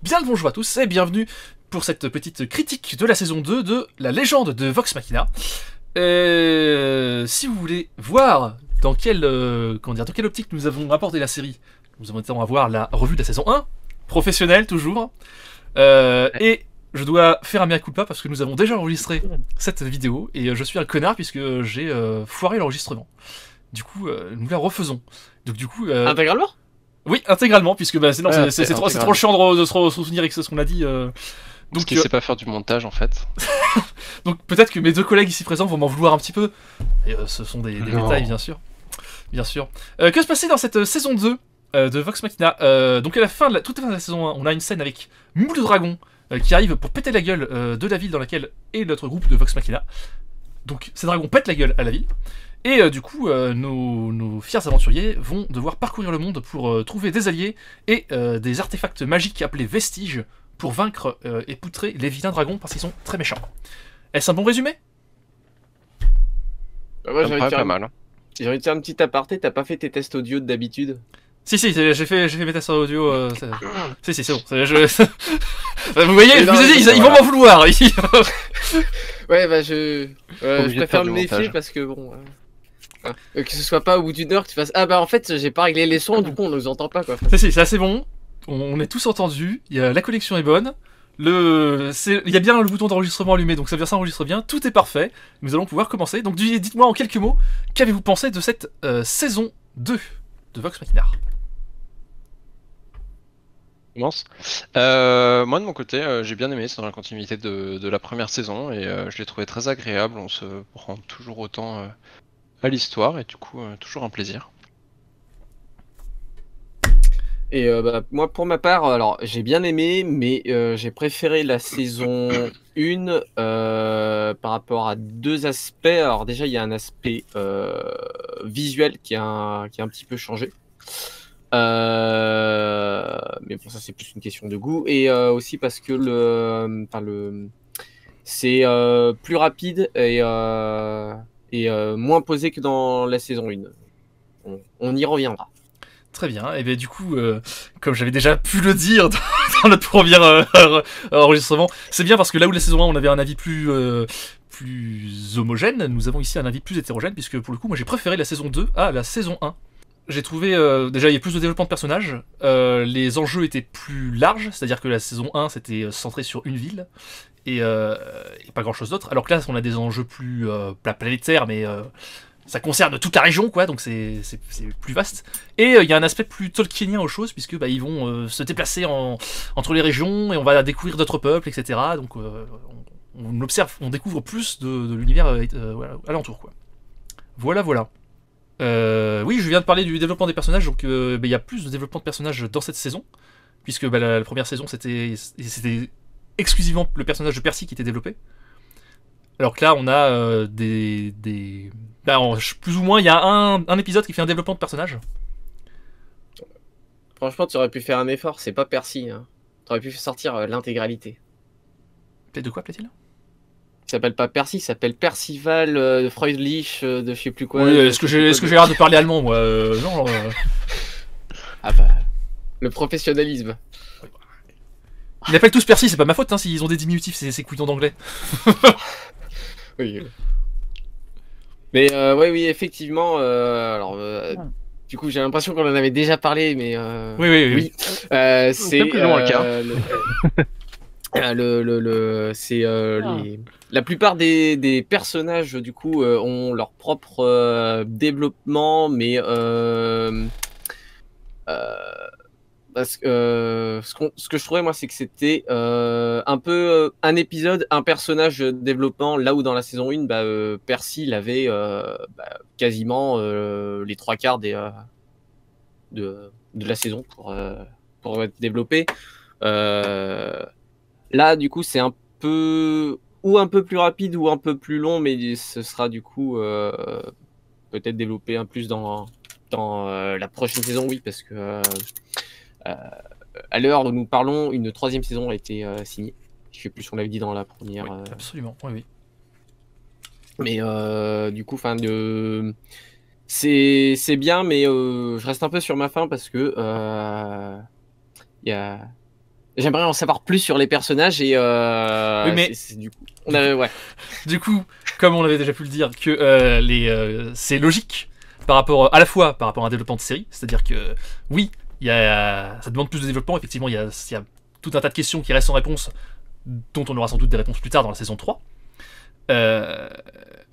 Bien le bonjour à tous et bienvenue pour cette petite critique de la saison 2 de La Légende de Vox Machina. Si vous voulez voir dans quelle, dans quelle optique nous avons rapporté la série, nous avons à voir la revue de la saison 1, professionnelle toujours, et je dois faire un mea culpa parce que nous avons déjà enregistré cette vidéo et je suis un connard puisque j'ai foiré l'enregistrement. Du coup, nous la refaisons. Donc du coup... Intégralement? Oui, intégralement, puisque bah, c'est trop chiant de se souvenir avec ce qu'on a dit. Parce Donc, qu'il sait pas faire du montage en fait. donc peut-être que mes deux collègues ici présents vont m'en vouloir un petit peu. Et ce sont des détails, bien sûr. Bien sûr. Que se passait dans cette saison 2 de Vox Machina Donc à la fin, toute la fin de la saison 1, on a une scène avec moult dragons qui arrivent pour péter la gueule de la ville dans laquelle est notre groupe de Vox Machina. Donc ces dragons pètent la gueule à la ville. Et du coup, nos fiers aventuriers vont devoir parcourir le monde pour trouver des alliés et des artefacts magiques appelés vestiges pour vaincre et poutrer les vilains dragons parce qu'ils sont très méchants. Est-ce un bon résumé? Moi, Ça me paraît pas mal. Hein. j'ai envie de faire un petit aparté, t'as pas fait tes tests audio d'habitude? Si, j'ai fait mes tests audio. Si, c'est bon. Vous voyez, je vous ai dit, ils vont m'en vouloir. Ouais, bah je Obligé de préfère faire me du méfier montage. parce que bon... que ce soit pas au bout d'une heure que tu fasses... Ah bah en fait, j'ai pas réglé les sons, du coup on nous entend pas quoi. Si, c'est assez bon. On est tous entendus. La connexion est bonne. Il y a bien le bouton d'enregistrement allumé, donc ça enregistre bien. Tout est parfait. Nous allons pouvoir commencer. Donc dites-moi en quelques mots, qu'avez-vous pensé de cette saison 2 de Vox Machina? Commence. Moi de mon côté, j'ai bien aimé, c'est dans la continuité de la première saison et je l'ai trouvé très agréable. On se prend toujours autant à l'histoire et du coup toujours un plaisir. Et bah, moi pour ma part, alors j'ai bien aimé, mais j'ai préféré la saison 1 par rapport à deux aspects. Alors déjà il y a un aspect visuel qui a un petit peu changé. Mais bon, ça c'est plus une question de goût et aussi parce que c'est plus rapide et moins posé que dans la saison 1. On y reviendra. Très bien. Et bien du coup, comme j'avais déjà pu le dire dans notre premier enregistrement, c'est bien parce que là où la saison 1 on avait un avis plus homogène, nous avons ici un avis plus hétérogène, puisque pour le coup moi j'ai préféré la saison 2 à la saison 1. J'ai trouvé, déjà il y a plus de développement de personnages, les enjeux étaient plus larges, c'est-à-dire que la saison 1 c'était centré sur une ville, et pas grand chose d'autre, alors que là on a des enjeux plus planétaires, mais ça concerne toute la région, quoi, donc c'est plus vaste. Et il y a un aspect plus tolkienien aux choses, puisque bah, ils vont se déplacer entre les régions, et on va découvrir d'autres peuples, etc. Donc on observe, on découvre plus de l'univers voilà, alentour, quoi. Voilà, voilà. Oui, je viens de parler du développement des personnages, donc bah, il y a plus de développement de personnages dans cette saison, puisque bah, la première saison c'était exclusivement le personnage de Percy qui était développé. Alors que là, on a bah, plus ou moins, il y a un épisode qui fait un développement de personnage. Franchement, tu aurais pu faire un effort, c'est pas Percy. Hein. Tu aurais pu sortir l'intégralité. Peut-être de quoi, plaît-il? Il s'appelle pas Percy, il s'appelle Percival Freundlich de je sais plus quoi. Oui, est-ce que j'ai l'air de parler allemand, moi non. Ah bah, le professionnalisme. Ils appellent tous Percy, c'est pas ma faute, hein, s'ils ont des diminutifs, ces couillons d'anglais. Oui. Mais ouais, oui, effectivement. Alors, du coup, j'ai l'impression qu'on en avait déjà parlé, mais Oui. c'est plus ou moins le cas. C'est la plupart des personnages du coup ont leur propre développement, mais parce que ce que je trouvais moi, c'est que c'était un peu un épisode, un personnage de développement, là où dans la saison 1, Percy il avait quasiment les trois quarts de la saison pour être développé. Là, du coup, c'est un peu plus rapide ou un peu plus long, mais ce sera du coup peut-être développé un plus dans la prochaine saison, oui, parce que à l'heure où nous parlons, une troisième saison a été signée. Je sais plus si on l'avait dit dans la première. Oui, absolument, oui. Mais du coup, c'est bien, mais je reste un peu sur ma faim parce que il y a J'aimerais en savoir plus sur les personnages et Oui, mais- du coup, on avait, ouais. Du coup, comme on avait déjà pu le dire, que c'est logique par rapport à la fois par rapport à un développement de série, c'est-à-dire que oui, ça demande plus de développement. Effectivement, il y a tout un tas de questions qui restent sans réponse, dont on aura sans doute des réponses plus tard dans la saison 3.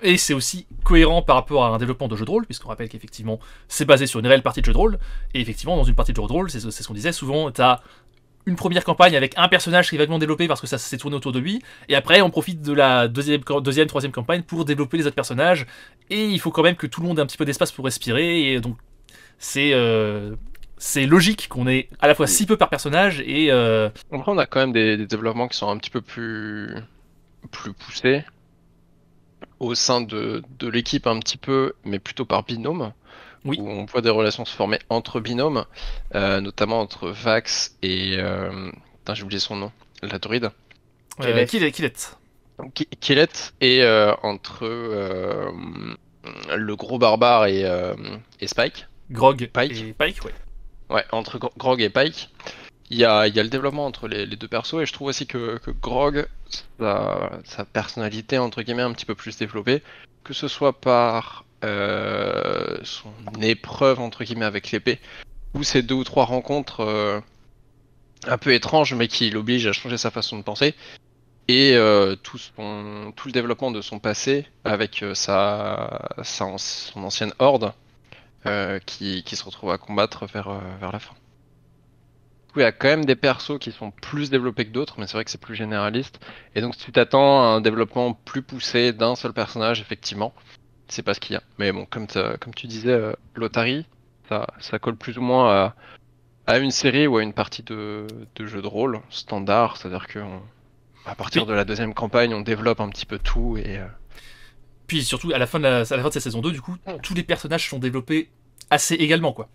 Et c'est aussi cohérent par rapport à un développement de jeu de rôle, puisqu'on rappelle qu'effectivement c'est basé sur une réelle partie de jeu de rôle. Et effectivement, dans une partie de jeu de rôle, c'est ce qu'on disait, souvent t'as une première campagne avec un personnage qui est vaguement développé parce que ça s'est tourné autour de lui, et après on profite de la deuxième, troisième campagne pour développer les autres personnages, et il faut quand même que tout le monde ait un petit peu d'espace pour respirer, et donc c'est logique qu'on ait à la fois si peu par personnage, et Après, on a quand même des développements qui sont un petit peu plus poussés au sein de l'équipe un petit peu, mais plutôt par binôme. Oui. Où on voit des relations se former entre binômes, notamment entre Vax et... putain, j'ai oublié son nom, la druide. Killett. Killett, et entre le gros barbare et Spike. Grog Pike. et Pike, ouais. Ouais, entre Grog et Pike. Il y a le développement entre les deux persos, et je trouve aussi que Grog, sa personnalité entre guillemets un petit peu plus développée, que ce soit par son épreuve entre guillemets avec l'épée, ou ces 2 ou 3 rencontres un peu étranges mais qui l'obligent à changer sa façon de penser, et tout le développement de son passé avec son ancienne horde qui se retrouve à combattre vers la fin. Il y a quand même des persos qui sont plus développés que d'autres, mais c'est vrai que c'est plus généraliste. Et donc, si tu t'attends à un développement plus poussé d'un seul personnage, effectivement, c'est pas ce qu'il y a. Mais bon, comme tu disais, Lotari, ça colle plus ou moins à une série ou à une partie de jeu de rôle standard. C'est-à-dire que à partir de la deuxième campagne, on développe un petit peu tout. Et puis surtout, à la fin de cette saison 2, du coup, tous les personnages sont développés assez également, quoi.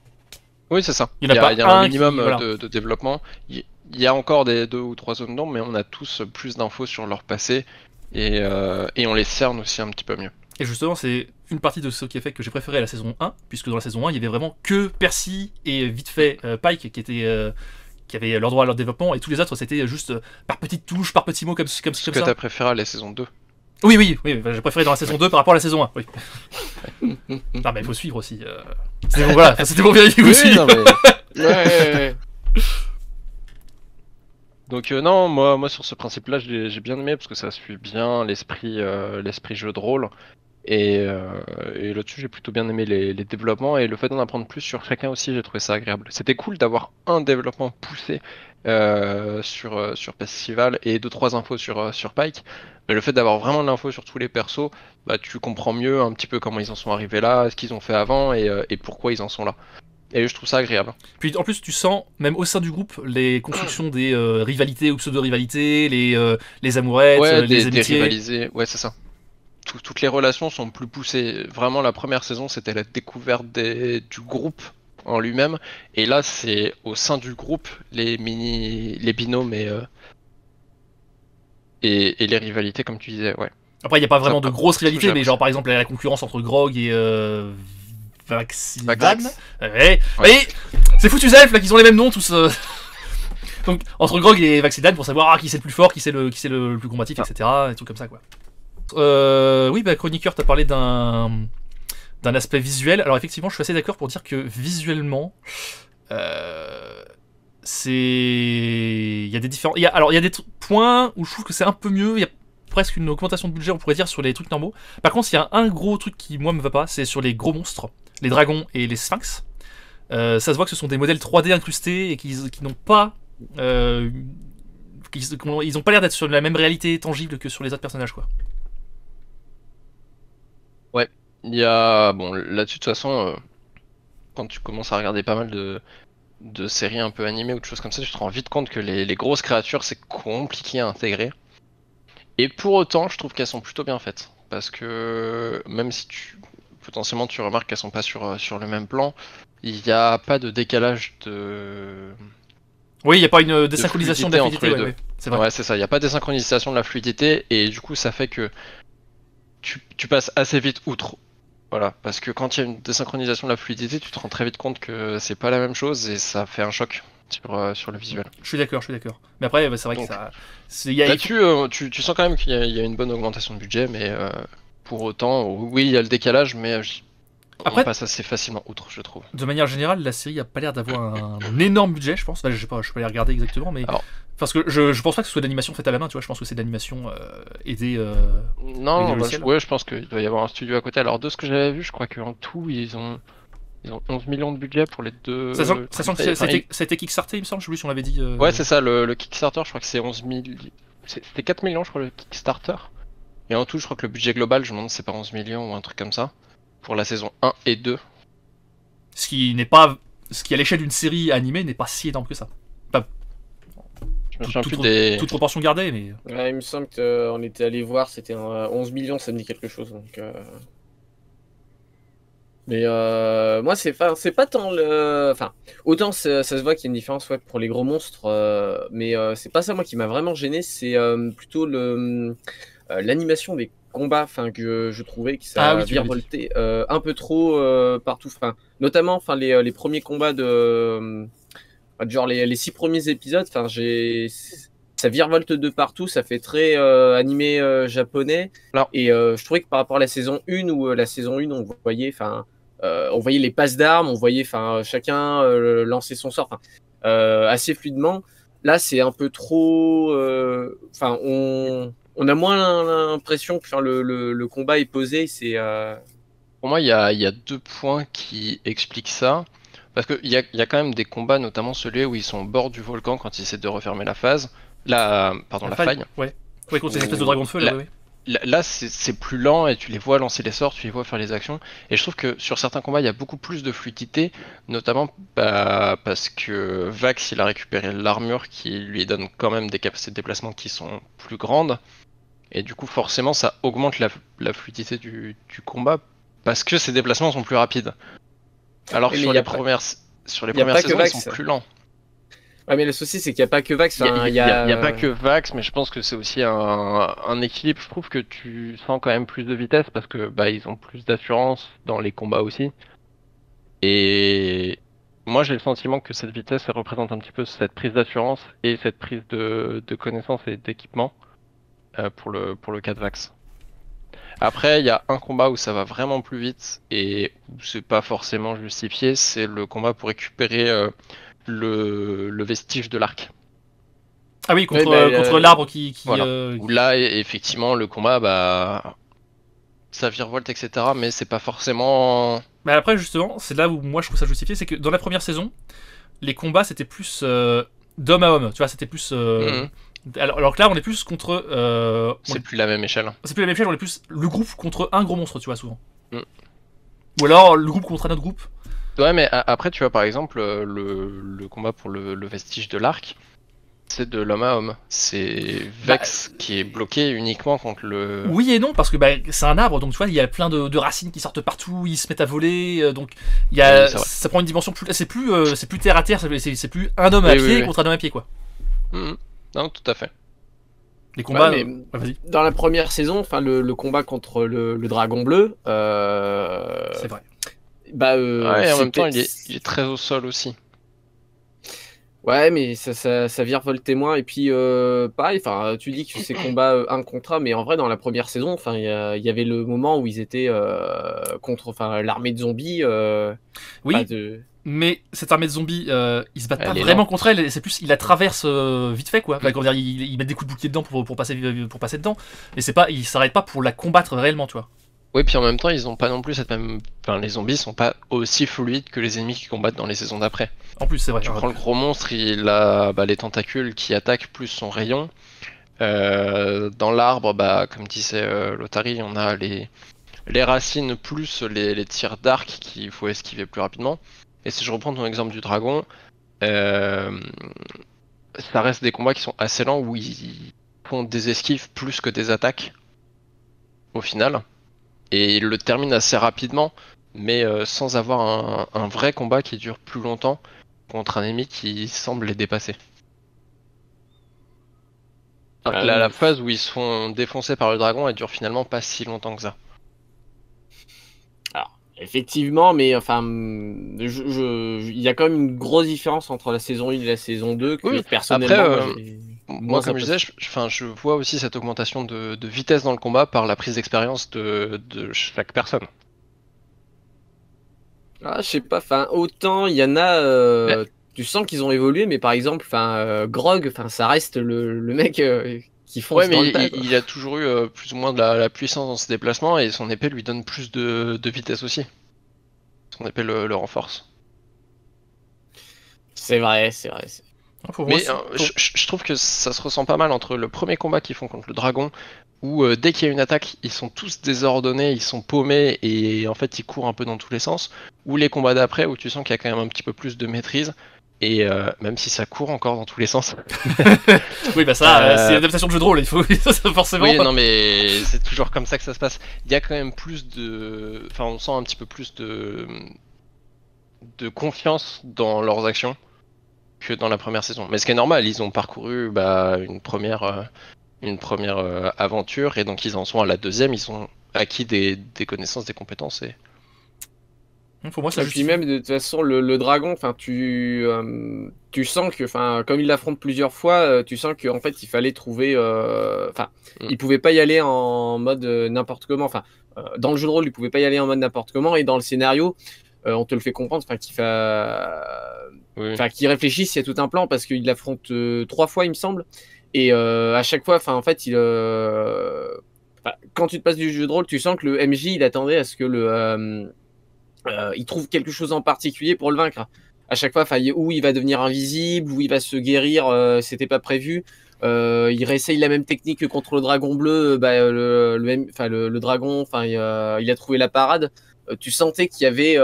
Oui, c'est ça. Il y a un minimum voilà. de développement. Il y a encore des 2 ou 3 zones d'ombre, mais on a tous plus d'infos sur leur passé, et on les cerne aussi un petit peu mieux. Et justement, c'est une partie de ce qui a fait que j'ai préféré la saison 1, puisque dans la saison 1, il y avait vraiment que Percy et vite fait Pike qui avaient leur droit à leur développement, et tous les autres c'était juste par petites touches, par petits mots comme ça. Ce que t'as préféré à la saison 2. Oui, j'ai préféré dans la saison 2 par rapport à la saison 1. Oui. Non, mais il faut suivre aussi. C'était bon, voilà, c'était pour vérifier aussi. Non, mais... ouais. Donc non, moi sur ce principe-là, j'ai bien aimé parce que ça suit bien l'esprit jeu de rôle. Et là-dessus, j'ai plutôt bien aimé les développements, et le fait d'en apprendre plus sur chacun aussi, j'ai trouvé ça agréable. C'était cool d'avoir un développement poussé sur Percival et 2-3 infos sur Pike, mais le fait d'avoir vraiment de l'info sur tous les persos, bah, tu comprends mieux un petit peu comment ils en sont arrivés là, ce qu'ils ont fait avant, et pourquoi ils en sont là. Et je trouve ça agréable. Puis en plus, tu sens, même au sein du groupe, les constructions des rivalités ou pseudo-rivalités, les amourettes, Ouais, les des amitiés. rivalisés, ouais, c'est ça. Toutes les relations sont plus poussées. Vraiment, la première saison, c'était la découverte du groupe en lui-même. Et là, c'est au sein du groupe, les binômes et les rivalités, comme tu disais, ouais. Après, il n'y a pas vraiment Ça, de grosses c'est ce que rivalités, j'ai mais genre par exemple la concurrence entre Grog et Vaxivan. Vax. Ouais. Et c'est foutus elfes là, qu'ils ont les mêmes noms tous. Donc entre Grog et Vaxidan pour savoir qui c'est le plus fort, qui c'est le plus combatif, etc. Et tout comme ça quoi. Oui, bah chroniqueur, t'as parlé d'un aspect visuel. Alors effectivement, je suis assez d'accord pour dire que visuellement, il y a des différents. Il y a des points où je trouve que c'est un peu mieux. Il y a presque une augmentation de budget, on pourrait dire, sur les trucs normaux. Par contre, il y a un gros truc qui moi me va pas, c'est sur les gros monstres, les dragons et les sphinx. Ça se voit que ce sont des modèles 3D incrustés et qui n'ont pas. Ils ont pas l'air d'être sur la même réalité tangible que sur les autres personnages, quoi. Il y a. Bon, là-dessus, de toute façon, quand tu commences à regarder pas mal de séries un peu animées ou de choses comme ça, tu te rends vite compte que les grosses créatures, c'est compliqué à intégrer. Et pour autant, je trouve qu'elles sont plutôt bien faites. Parce que même si potentiellement tu remarques qu'elles sont pas sur le même plan, il n'y a pas de décalage de. Oui, il n'y a pas une désynchronisation de la fluidité fluidité, entre les ouais, c'est vrai. Ouais, c'est ça, il n'y a pas de désynchronisation de la fluidité, et du coup, ça fait que tu passes assez vite outre. Voilà, parce que quand il y a une désynchronisation de la fluidité, tu te rends très vite compte que c'est pas la même chose, et ça fait un choc. sur le visuel. Je suis d'accord. Mais après, c'est vrai Donc, que ça. Il y a... Là-dessus, tu sens quand même qu'il y a une bonne augmentation de budget, mais pour autant, oui, il y a le décalage, mais Après, on passe assez facilement outre, je trouve. de manière générale, la série a pas l'air d'avoir un énorme budget, je pense. Enfin, je peux pas les regarder exactement, mais. Alors, Parce que je pense pas que ce soit de l'animation faite à la main, tu vois. Je pense que c'est de l'animation aidée. non, des bah, logiciels. ouais, je pense qu'il doit y avoir un studio à côté. Alors, de ce que j'avais vu, je crois qu'en tout, ils ont 11 millions de budget pour les deux. Sachant que ça a Enfin, été kickstarté, il me semble, je sais plus si on l'avait dit. Ouais, c'est ça, le Kickstarter, je crois que c'est 11 000. C'était 4 millions, je crois, le Kickstarter. Et en tout, je crois que le budget global, je me demande si c'est pas 11 millions ou un truc comme ça. Pour la saison 1 et 2. Ce qui n'est pas. Ce qui, à l'échelle d'une série animée, n'est pas si énorme que ça. Je me souviens plus des. Toute proportion gardée, mais. Ouais, il me semble qu'on était allé voir, c'était 11 millions, ça me dit quelque chose. Donc, Mais moi, c'est pas tant le. Enfin, autant ça se voit qu'il y a une différence ouais, pour les gros monstres, mais c'est pas ça moi qui m'a vraiment gêné, c'est plutôt l'animation des combats que je trouvais que ça Ah oui, tu l'avais virevoltait un peu trop partout. Notamment les premiers combats genre les 6 premiers épisodes, ça virevolte de partout, ça fait très animé japonais. Alors- Et je trouvais que par rapport à la saison 1 où la saison 1 on voyait les passes d'armes, on voyait chacun lancer son sort assez fluidement. Là, c'est un peu trop. On a moins l'impression que le combat est posé. Pour moi, il y a deux points qui expliquent ça. Parce qu'il y a quand même des combats, notamment celui où ils sont au bord du volcan quand ils essaient de refermer la phase. La faille. Ouais. Ouais, contre ces espèces de Ou- dragons de feu, là, ouais. Là, c'est plus lent et tu les vois lancer les sorts, tu les vois faire les actions. Et je trouve que sur certains combats, il y a beaucoup plus de fluidité, notamment parce que Vax, il a récupéré l'armure qui lui donne quand même des capacités de déplacement qui sont plus grandes. Et du coup, forcément, ça augmente la fluidité du combat parce que ses déplacements sont plus rapides. Alors que Mais sur y a les pas- premières y a pas que saisons, ils Vax. sont plus lents. Ouais, mais le souci, c'est qu'il n'y a pas que Vax. Il y a pas que Vax, mais je pense que c'est aussi un équilibre. Je trouve que tu sens quand même plus de vitesse parce que ils ont plus d'assurance dans les combats aussi. Et moi, j'ai le sentiment que cette vitesse, elle représente un petit peu cette prise d'assurance et cette prise de connaissance et d'équipement pour le cas de Vax. Après, il y a un combat où ça va vraiment plus vite et où c'est pas forcément justifié, c'est le combat pour récupérer le vestige de l'arc. Ah oui, contre, Ouais, contre l'arbre qui. Voilà. Où là, effectivement, le combat, ça virevolte, etc. Mais c'est pas forcément. Mais après, justement, c'est là où moi je trouve ça justifié, c'est que dans la première saison, les combats c'était plus d'homme à homme, tu vois, c'était plus. Alors que là, on est plus contre. C'est plus la même échelle. C'est plus la même chose, on est plus le groupe contre un gros monstre, tu vois, souvent. Mm. Ou alors le groupe contre un autre groupe. Ouais, mais après, tu vois, par exemple, le combat pour le vestige de l'arc, c'est de l'homme à homme. C'est Vex qui est bloqué uniquement contre le. Oui et non, parce que c'est un arbre, donc tu vois, il y a plein de racines qui sortent partout, ils se mettent à voler, donc il y a, Oui, c'est vrai. ça prend une dimension plus. C'est plus terre à terre, c'est plus un homme à pied contre un homme à pied, quoi. Non, tout à fait. Les combats. Ouais, vas-y. Dans la première saison, le combat contre le dragon bleu. C'est vrai. Ouais, et en même temps, il est très au sol aussi. Ouais, mais ça virevoltait moins. Et puis, pareil, tu dis que c'est combat un contre un, mais en vrai, dans la première saison, il y avait le moment où ils étaient contre l'armée de zombies. Oui, mais cette armée de zombies, ils se battent pas vraiment contre elle, c'est plus, ils la traversent vite fait, quoi. Comment dire, ils mettent des coups de bouclier dedans pour passer dedans, mais c'est pas, ils s'arrêtent pas pour la combattre réellement, tu vois. Oui, puis en même temps, ils ont pas non plus cette même. Enfin, les zombies sont pas aussi fluides que les ennemis qui combattent dans les saisons d'après. En plus, c'est vrai. Tu prends le gros monstre, il a les tentacules qui attaquent plus son rayon. Dans l'arbre, comme disait Lotari, on a les racines plus les tirs d'arc qu'il faut esquiver plus rapidement. Et si je reprends ton exemple du dragon, ça reste des combats qui sont assez lents où ils font des esquives plus que des attaques au final. Et il le termine assez rapidement, mais sans avoir un vrai combat qui dure plus longtemps contre un ennemi qui semble les dépasser. La phase où ils se font défoncer par le dragon, elle dure finalement pas si longtemps que ça. Alors, Effectivement, mais enfin, il y a quand même une grosse différence entre la saison 1 et la saison 2 que Oui, personnellement, après, moi, j'ai moi, moins comme je disais, je vois aussi cette augmentation de vitesse dans le combat par la prise d'expérience de chaque personne. Ah, je sais pas, enfin, autant il y en a, tu sens qu'ils ont évolué, mais par exemple, enfin, Grog, enfin, ça reste le mec qui Ouais, fonce dans mais le tas, quoi. il a toujours eu plus ou moins de la puissance dans ses déplacements et son épée lui donne plus de vitesse aussi. Son épée le renforce. C'est vrai, c'est vrai. Pour moi, Mais je trouve que ça se ressent pas mal entre le premier combat qu'ils font contre le dragon, où dès qu'il y a une attaque, ils sont tous désordonnés, ils sont paumés et en fait ils courent un peu dans tous les sens, ou les combats d'après où tu sens qu'il y a quand même un petit peu plus de maîtrise, et même si ça court encore dans tous les sens. Oui, bah ça, c'est l'adaptation de jeu de rôle, il faut forcément. Oui, non, mais c'est toujours comme ça que ça se passe. Il y a quand même plus de. Enfin, on sent un petit peu plus de confiance dans leurs actions que dans la première saison. Mais ce qui est normal, ils ont parcouru une première aventure et donc ils en sont à la deuxième, ils ont acquis des connaissances, des compétences et. Pour moi, ça Et puis justifie. même de toute façon le dragon, enfin tu sens que, enfin comme il l'affronte plusieurs fois, tu sens qu'en fait il fallait trouver, enfin il pouvait pas y aller en mode n'importe comment. Enfin dans le jeu de rôle il pouvait pas y aller en mode n'importe comment et dans le scénario on te le fait comprendre, enfin Oui. qu'il réfléchisse, il y a tout un plan parce qu'il l'affronte 3 fois il me semble et à chaque fois, enfin en fait quand tu te passes du jeu de rôle, tu sens que le MJ il attendait à ce que il trouve quelque chose en particulier pour le vaincre. À chaque fois, où il va devenir invisible, où il va se guérir, c'était pas prévu. Il réessaye la même technique que contre le dragon bleu. Le dragon, il a trouvé la parade. Tu sentais qu'il y avait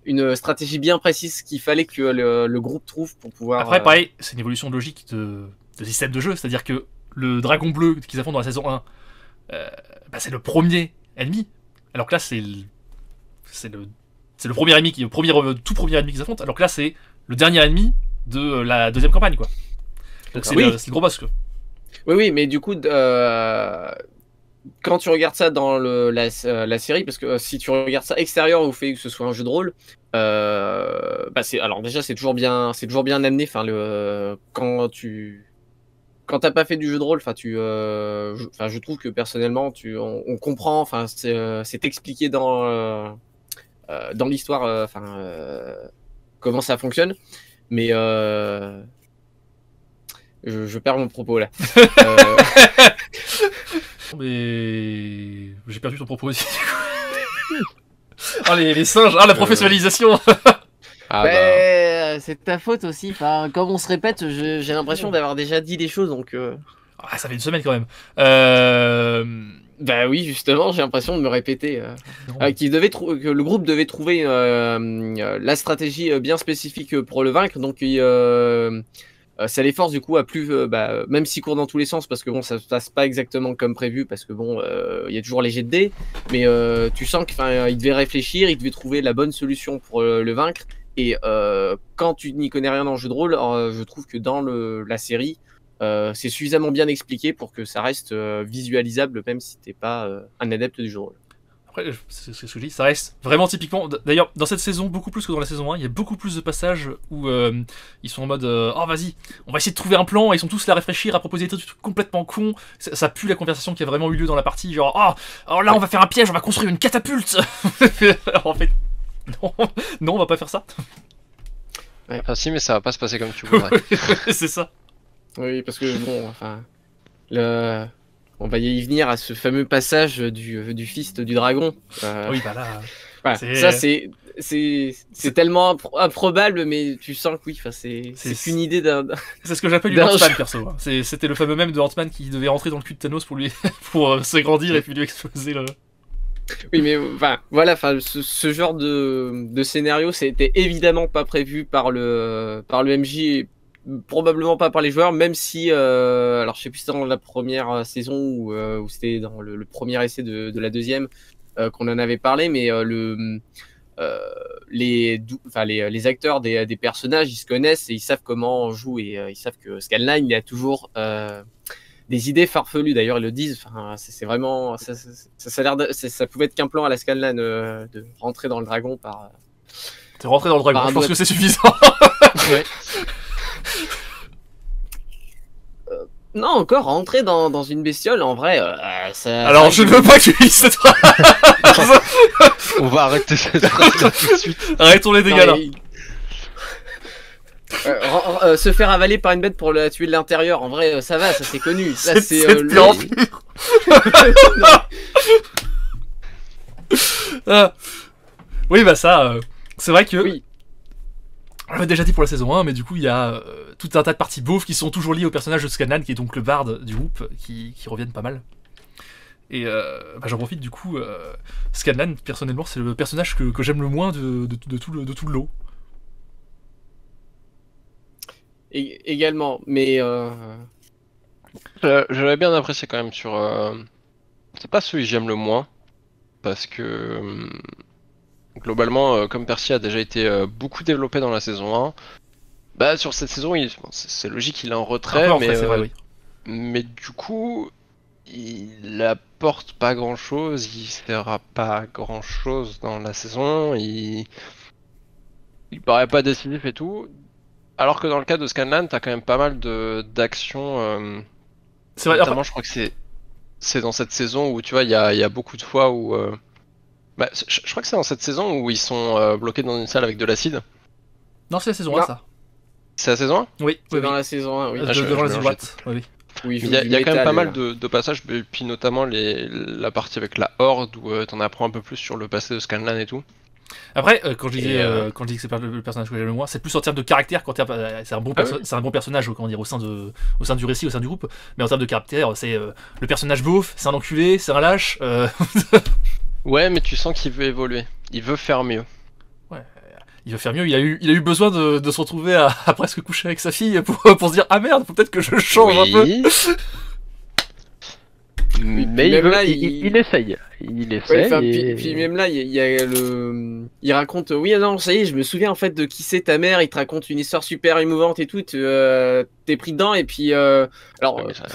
une stratégie bien précise qu'il fallait que le groupe trouve pour pouvoir. Après, pareil, c'est une évolution de logique de système de jeu, c'est-à-dire que le dragon bleu qu'ils affrontent dans la saison 1, c'est le premier ennemi, alors que là, c'est le premier ennemi tout premier ennemi qu'ils affrontent, alors que là, c'est le dernier ennemi de la deuxième campagne, quoi. Donc c'est Oui. le gros boss, quoi. Oui, mais du coup, quand tu regardes ça dans la série, parce que si tu regardes ça extérieur au fait que ce soit un jeu de rôle, alors déjà c'est toujours bien amené. Enfin quand t'as pas fait du jeu de rôle, je trouve que personnellement on comprend. Enfin c'est expliqué dans l'histoire. Comment ça fonctionne, mais je perds mon propos là. Mais j'ai perdu ton propos aussi. Ah les singes, la professionnalisation. Ah bah. C'est de ta faute aussi. Enfin, comme on se répète, j'ai l'impression d'avoir déjà dit des choses, donc. Ah, ça fait une semaine quand même. Bah oui, justement, j'ai l'impression de me répéter. Non. Que le groupe devait trouver la stratégie bien spécifique pour le vaincre, donc ça les force du coup à plus, même s'ils courent dans tous les sens, parce que bon, ça se passe pas exactement comme prévu, parce que bon, il y a toujours les jets de dés, mais tu sens qu'il devait réfléchir, il devait trouver la bonne solution pour le vaincre. Et quand tu n'y connais rien dans le jeu de rôle, je trouve que dans la série, c'est suffisamment bien expliqué pour que ça reste visualisable, même si t'es pas un adepte du jeu de rôle. Après, c'est ce que je dis, ça reste vraiment typiquement. D'ailleurs, dans cette saison, beaucoup plus que dans la saison 1, il y a beaucoup plus de passages où ils sont en mode oh vas-y, on va essayer de trouver un plan, et ils sont tous là à réfléchir, à proposer des trucs complètement cons. Ça pue la conversation qui a vraiment eu lieu dans la partie, genre oh là on va faire un piège, on va construire une catapulte. Alors, en fait, non, on va pas faire ça. Ah si, mais ça va pas se passer comme tu voudrais. C'est ça. Oui, parce que bon, enfin, on va y venir à ce fameux passage du fist du dragon. Oui, bah là. Voilà, ça c'est tellement improbable, mais tu sens que oui, c'est qu'une idée d'un. C'est ce que j'appelle une Ant-Man perso. Hein. C'était le fameux mème de Ant-Man qui devait rentrer dans le cul de Thanos pour pour s'agrandir et puis lui exploser le. Oui, mais voilà, ce genre de scénario, c'était évidemment pas prévu par le MJ, et probablement pas par les joueurs, même si, alors je sais plus si c'était dans la première saison ou c'était dans le premier essai de la deuxième qu'on en avait parlé, mais les acteurs des personnages, ils se connaissent et ils savent comment on joue, et ils savent que Scanline, il a toujours des idées farfelues. D'ailleurs, ils le disent. Enfin, c'est vraiment, ça a l'air, ça pouvait être qu'un plan à la Scanlan de rentrer dans le dragon par. T'es rentré dans le dragon. Par un Je pense doigt. que c'est suffisant. Ouais. Non, encore rentrer dans une bestiole, en vrai, ça. Alors, je ne veux pas que tu lises cette phrase. On va arrêter cette phrase tout de suite. Arrêtons les dégâts là. Se faire avaler par une bête pour la tuer de l'intérieur, en vrai, ça va, ça c'est connu. Là, C'est le- pire en pire. Ah. Oui, bah ça, c'est vrai que. Oui. On l'a déjà dit pour la saison 1, mais du coup, il y a tout un tas de parties beaufs qui sont toujours liées au personnage de Scanlan, qui est donc le barde du groupe, qui reviennent pas mal. Et bah, j'en profite du coup, Scanlan, personnellement, c'est le personnage que j'aime le moins de tout le lot. Également, mais J'avais bien apprécié quand même sur. C'est pas celui que j'aime le moins, parce que globalement, comme Percy a déjà été beaucoup développé dans la saison 1, bah sur cette saison, c'est logique, il est en retrait, Un peu en mais, fait, c'est vrai, oui. mais du coup, il apporte pas grand chose, il sert à pas grand chose dans la saison, il paraît pas décisif et tout. Alors que dans le cas de Scanlan, t'as quand même pas mal d'actions. C'est vrai, Notamment, je crois que c'est dans cette saison où tu vois, il y a beaucoup de fois où. Bah, je crois que c'est dans cette saison où ils sont bloqués dans une salle avec de l'acide. non, c'est la saison 1, Non. ça. C'est la saison 1? Oui, c'est oui, dans oui. la saison 1, oui. Ah, je Devant la mélangeais. droite. Oui, oui. Oui, Il y a quand même pas mal de passages, et puis notamment la partie avec la Horde où t'en apprends un peu plus sur le passé de Scanlan et tout. Après, quand je disais, Et, quand je dis que c'est pas le personnage que j'aime le moins, c'est plus en termes de caractère. C'est un bon, Ah oui. c'est un bon personnage, comment dire, au sein du récit, au sein du groupe. Mais en termes de caractère, c'est le personnage beauf, c'est un enculé, c'est un lâche. Ouais, mais tu sens qu'il veut évoluer. Il veut faire mieux. Il veut faire mieux. Il a eu besoin de se retrouver à presque coucher avec sa fille pour se dire ah merde, faut peut-être que je change un peu. Oui. Oui, Mais puis même là, il essaye. Il Ouais, essaye. enfin, et- puis même là, il y a il raconte, oui, ah non, ça y est, je me souviens en fait de qui c'est ta mère, il te raconte une histoire super émouvante et tout, t'es pris dedans, et puis, alors, Ouais, mais ça-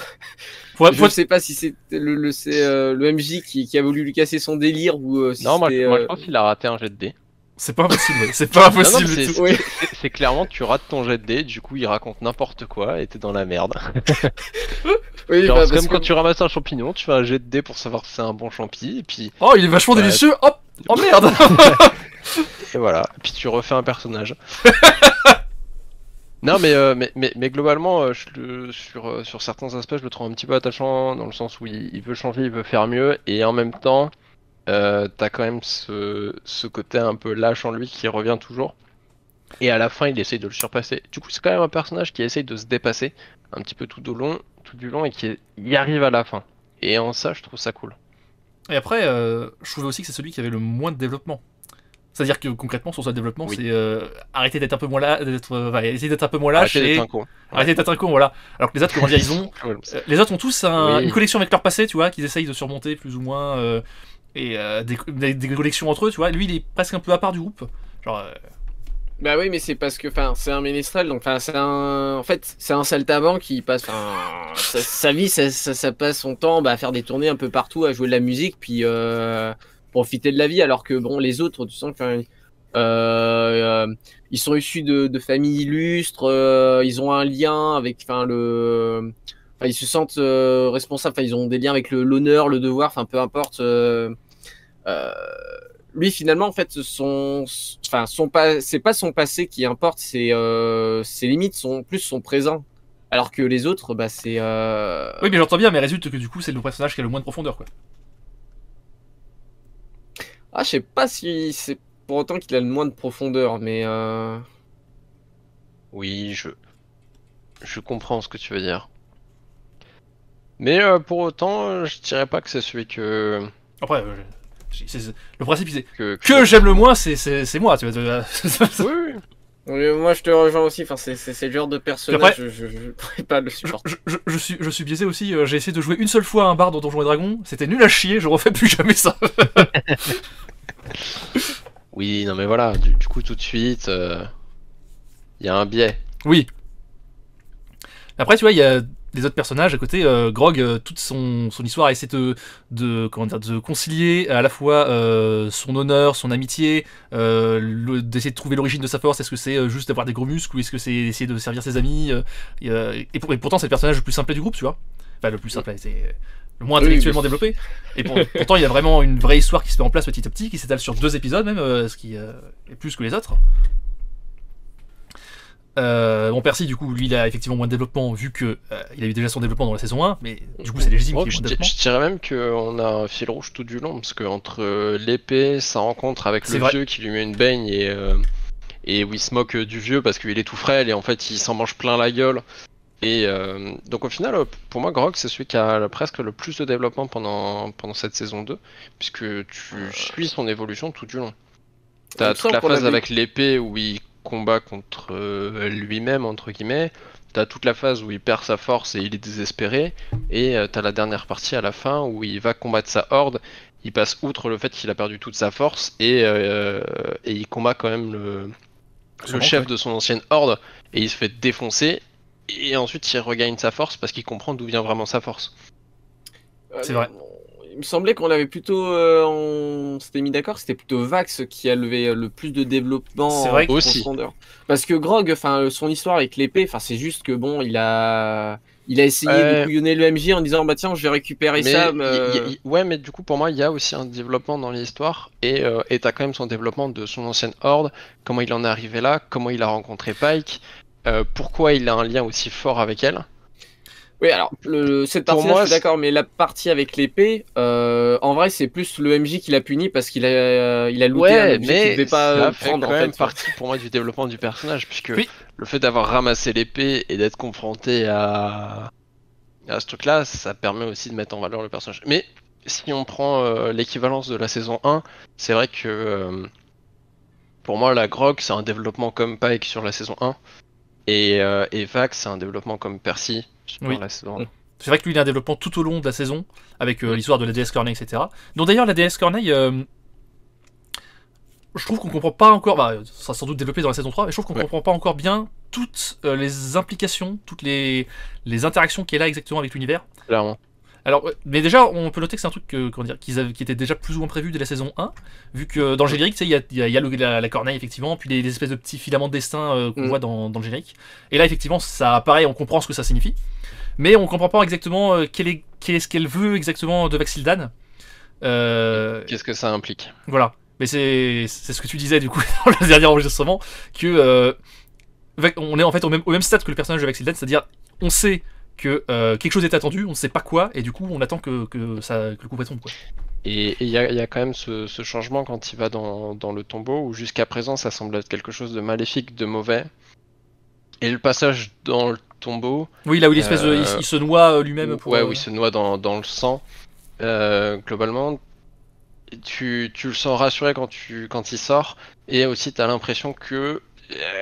je ne sais pas si c'est le MJ qui a voulu lui casser son délire ou si Non, moi c'était, je pense qu'il a raté un jet de dés. C'est pas impossible. Ouais. C'est pas Non, non, impossible mais du tout. c'est Oui. c'est clairement tu rates ton jet de dés, du coup il raconte n'importe quoi et t'es dans la merde. Oui, Genre, bah, c'est parce comme que- quand tu ramasses un champignon, tu fais un jet de dés pour savoir si c'est un bon champi, et puis Oh, il est vachement Ouais. délicieux. Hop. Oh merde. et voilà, et puis tu refais un personnage. Non mais globalement sur certains aspects je le trouve un petit peu attachant dans le sens où il veut changer, il veut faire mieux et en même temps t'as quand même ce côté un peu lâche en lui qui revient toujours et à la fin il essaye de le surpasser. Du coup c'est quand même un personnage qui essaye de se dépasser un petit peu tout du long et qui y arrive à la fin. Et en ça je trouve ça cool. Et après, je trouvais aussi que c'est celui qui avait le moins de développement. C'est-à-dire que concrètement, son seul développement, Oui. c'est arrêter d'être un peu moins là, essayer d'être un peu moins lâche Arrêtez et d'être un con. arrêter d'être un con, voilà. Alors que les autres, comment dire, ils ont, Ouais, les autres ont tous Oui. une connexion avec leur passé, tu vois, qu'ils essayent de surmonter plus ou moins, et des connexions entre eux, tu vois. Lui, il est presque un peu à part du groupe. Genre, Bah oui, mais c'est parce que, enfin, c'est un ménestrel, donc, enfin, en fait, c'est un saltimbanque qui passe, sa vie, ça passe son temps, à faire des tournées un peu partout, à jouer de la musique, puis profiter de la vie, alors que bon, les autres, tu sens que, ils sont issus de familles illustres, ils ont un lien avec, enfin, ils se sentent responsables, enfin, ils ont des liens avec l'honneur, le devoir, enfin, peu importe. Lui finalement en fait c'est pas son passé qui importe, c'est ses limites plus son présent, alors que les autres c'est oui, mais j'entends bien, mais résulte que du coup, c'est le personnage qui a le moins de profondeur, quoi. je sais pas si c'est pour autant qu'il a le moins de profondeur, mais Oui, je comprends ce que tu veux dire. Mais pour autant, je dirais pas que c'est celui Après, le principe, c'est que j'aime le moins, c'est moi, tu vois. Oui, moi je te rejoins aussi, enfin c'est le genre de personnage, Après, je pourrais pas le supporter. je suis biaisé aussi. J'ai essayé de jouer une seule fois à un bar dans Donjons et Dragons. C'était nul à chier. Je refais plus jamais ça. oui, non mais voilà, du coup tout de suite, il y a un biais. Oui. Après, tu vois, il y a les autres personnages à côté, Grog, toute son histoire a essayé de concilier à la fois son honneur, son amitié, d'essayer de trouver l'origine de sa force. Est-ce que c'est juste d'avoir des gros muscles ou est-ce que c'est essayer de servir ses amis, et pourtant c'est le personnage le plus simple du groupe, tu vois. Enfin, le plus simple, c'est le moins intellectuellement développé. Et pourtant, il y a vraiment une vraie histoire qui se met en place petit à petit, qui s'étale sur 2 épisodes même, ce qui est plus que les autres. Bon, Percy, du coup, lui, il a effectivement moins de développement, vu que il a eu déjà son développement dans la saison 1, mais du coup, c'est légitime qu'il ait moins de développement. Je dirais même qu'on a un fil rouge tout du long, parce que entre l'épée, sa rencontre avec le vieux qui lui met une baigne, et où il se moque du vieux parce qu'il est tout frêle, et en fait, il s'en mange plein la gueule. Et donc au final, pour moi, Grog, c'est celui qui a presque le plus de développement pendant cette saison 2, puisque tu suis son évolution tout du long. T'as toute la phase avec l'épée où il combat contre lui-même, entre guillemets. T'as toute la phase où il perd sa force et il est désespéré. Et t'as la dernière partie à la fin où il va combattre sa horde. Il passe outre le fait qu'il a perdu toute sa force et il combat quand même le chef de son ancienne horde et il se fait défoncer. Et ensuite il regagne sa force parce qu'il comprend d'où vient vraiment sa force. C'est vrai. Il me semblait qu'on avait plutôt, on s'était mis d'accord, c'était plutôt Vax qui a levé le plus de développement en profondeur. Parce que Grog, enfin son histoire avec l'épée, enfin c'est juste que bon, il a essayé de couillonner le MJ en disant bah tiens je vais récupérer ça. Ouais, mais du coup pour moi il y a aussi un développement dans l'histoire et t'as quand même son développement de son ancienne horde, comment il en est arrivé là, comment il a rencontré Pike, pourquoi il a un lien aussi fort avec elle. Oui, alors cette partie-là, je suis d'accord, mais la partie avec l'épée, en vrai, c'est plus le MJ qui l'a puni parce qu'il a looté un objet qu'il devait pas prendre. C'est quand même partie pour moi du développement du personnage, puisque le fait d'avoir ramassé l'épée et d'être confronté à ce truc-là, ça permet aussi de mettre en valeur le personnage. Mais si on prend l'équivalence de la saison 1, c'est vrai que pour moi, la Grog, c'est un développement comme Pike sur la saison 1, et Vax, c'est un développement comme Percy. Oui. C'est vrai que lui il a un développement tout au long de la saison avec l'histoire de la déesse Corneille, etc. Donc d'ailleurs la déesse Corneille, je trouve qu'on comprend pas encore, ça sera sans doute développé dans la saison 3, mais je trouve qu'on comprend pas encore bien toutes les implications, toutes les interactions qu'elle a exactement avec l'univers. Clairement. Alors, mais déjà, on peut noter que c'est un truc qui était déjà plus ou moins prévu dès la saison 1, vu que dans le générique, tu sais, il y a la corneille, effectivement, puis les espèces de petits filaments de destin qu'on voit dans le générique. Et là, effectivement, ça apparaît, on comprend ce que ça signifie, mais on comprend pas exactement qu'est-ce qu'elle veut exactement de Vax'Ildan. Qu'est-ce que ça implique? Voilà. Mais c'est ce que tu disais, du coup, dans le dernier enregistrement, que on est en fait au même stade que le personnage de Vax'Ildan, c'est-à-dire, on sait que quelque chose est attendu, on ne sait pas quoi, et du coup on attend que le coup tombe, quoi. Et il y a quand même ce changement quand il va dans le tombeau, où jusqu'à présent ça semble être quelque chose de maléfique, de mauvais. Et le passage dans le tombeau... Oui, là où il se noie lui-même. Où il se noie dans le sang. Globalement, tu le sens rassuré quand il sort, et aussi tu as l'impression que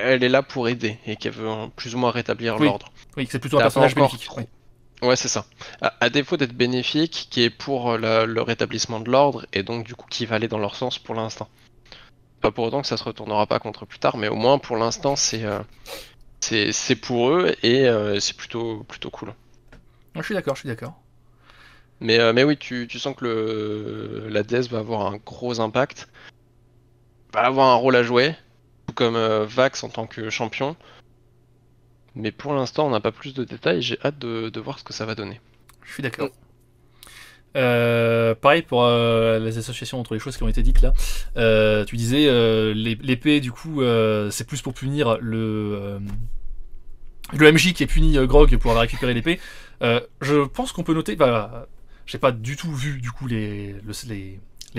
elle est là pour aider, et qu'elle veut plus ou moins rétablir l'ordre. Oui, c'est plutôt un personnage bénéfique. Oui. Ouais, c'est ça. À défaut d'être bénéfique, qui est pour le rétablissement de l'ordre, et donc du coup qui va aller dans leur sens pour l'instant. Pas pour autant que ça se retournera pas contre plus tard, mais au moins pour l'instant c'est pour eux, et c'est plutôt cool. Je suis d'accord. Mais oui, tu sens que la déesse va avoir un gros impact, va avoir un rôle à jouer, tout comme Vax en tant que champion. Mais pour l'instant, on n'a pas plus de détails, j'ai hâte de voir ce que ça va donner. Je suis d'accord. Pareil pour les associations entre les choses qui ont été dites là. Tu disais l'épée, du coup, c'est plus pour punir le MJ qui est puni Grog pour avoir récupéré l'épée. Je pense qu'on peut noter, j'ai pas du tout vu du coup les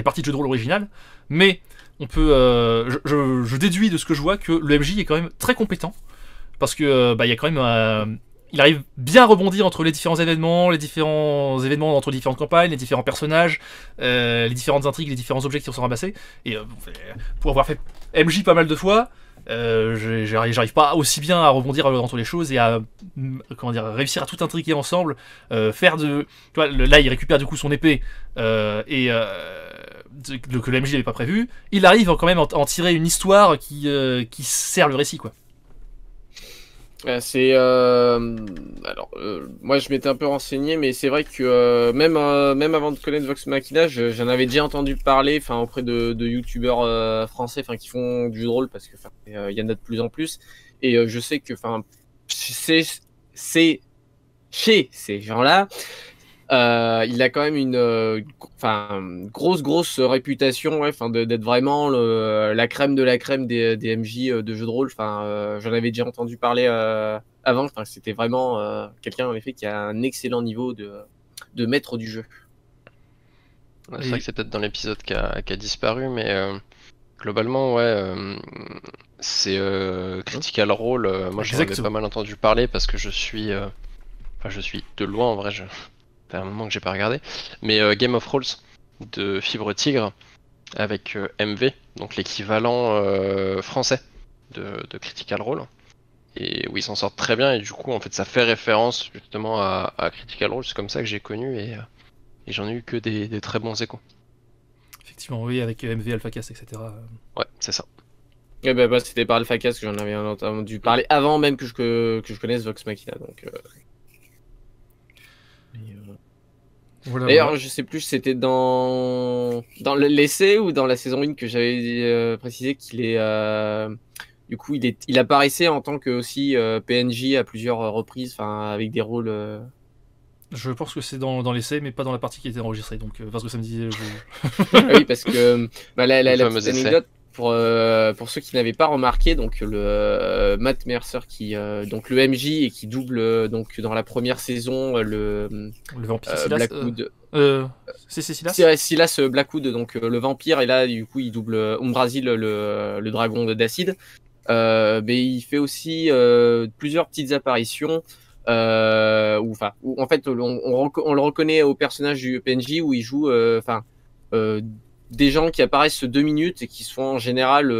parties de jeu de rôle originales, mais on peut, je déduis de ce que je vois que le MJ est quand même très compétent. Parce que il y a quand même il arrive bien à rebondir entre les différents événements entre les différentes campagnes, les différents personnages, les différentes intrigues, les différents objets qui sont ramassés. Et pour avoir fait MJ pas mal de fois, j'arrive pas aussi bien à rebondir entre les choses et à réussir à tout intriguer ensemble, faire tu vois, là il récupère du coup son épée que le MJ n'avait pas prévu. Il arrive quand même à en tirer une histoire qui sert le récit, quoi. Moi je m'étais un peu renseigné, mais c'est vrai que même avant de connaître Vox Machina, j'en avais déjà entendu parler, enfin auprès de youtubeurs français, enfin qui font du jeu de rôle, parce que il y en a de plus en plus, et je sais que enfin c'est chez ces gens-là. Il a quand même une grosse réputation, ouais, d'être vraiment la crème de la crème des MJ de jeux de rôle. J'en avais déjà entendu parler avant. C'était vraiment quelqu'un en effet qui a un excellent niveau de maître du jeu. C'est vrai que c'est peut-être dans l'épisode qui a disparu, mais globalement, ouais, c'est Critical Role. Moi, j'en avais pas mal entendu parler parce que je suis de loin en vrai. Ça fait un moment que j'ai pas regardé, mais Game of Rolls de Fibre Tigre avec MV, donc l'équivalent français de Critical Role, et où ils s'en sortent très bien, et du coup en fait ça fait référence justement à Critical Role. C'est comme ça que j'ai connu, et j'en ai eu que des très bons échos. Effectivement, oui, avec MV, AlphaCast, etc. Ouais, c'est ça. Et c'était par AlphaCast que j'en avais entendu parler avant même que je connaisse Vox Machina, donc. Voilà, d'ailleurs, je sais plus, c'était dans l'essai ou dans la saison 1 que j'avais précisé qu'il est du coup il apparaissait en tant que aussi PNJ à plusieurs reprises, avec des rôles. Je pense que c'est dans l'essai, mais pas dans la partie qui était enregistrée, donc parce que ça me disait. Oui, parce que la petite anecdote pour ceux qui n'avaient pas remarqué, donc le Matt Mercer donc le MJ et qui double donc dans la première saison le vampire Silas, Blackwood. C'est Silas. Silas Blackwood, donc le vampire, et là du coup il double Umbrasil, le dragon d'acide. Mais il fait aussi plusieurs petites apparitions. Où en fait on le reconnaît au personnage du PNJ où il joue des gens qui apparaissent 2 minutes et qui sont en général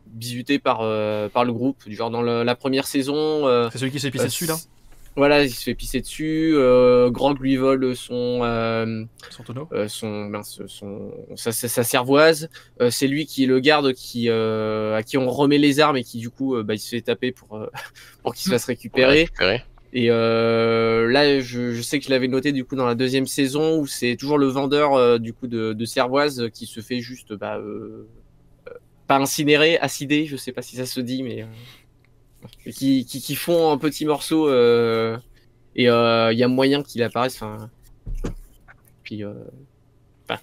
bisutés par le groupe, du genre dans la première saison. C'est celui qui s'est pissé dessus là. Voilà, il se fait pisser dessus. Grog lui vole son tonneau, sa cervoise. C'est lui qui est le garde à qui on remet les armes et qui du coup il se fait taper pour qu'il se fasse récupérer. Et là, je sais que je l'avais noté du coup dans la deuxième saison où c'est toujours le vendeur du coup de cervoise qui se fait juste pas incinérer, acider, je sais pas si ça se dit, mais qui font en petits morceaux et il y a moyen qu'il apparaisse. Puis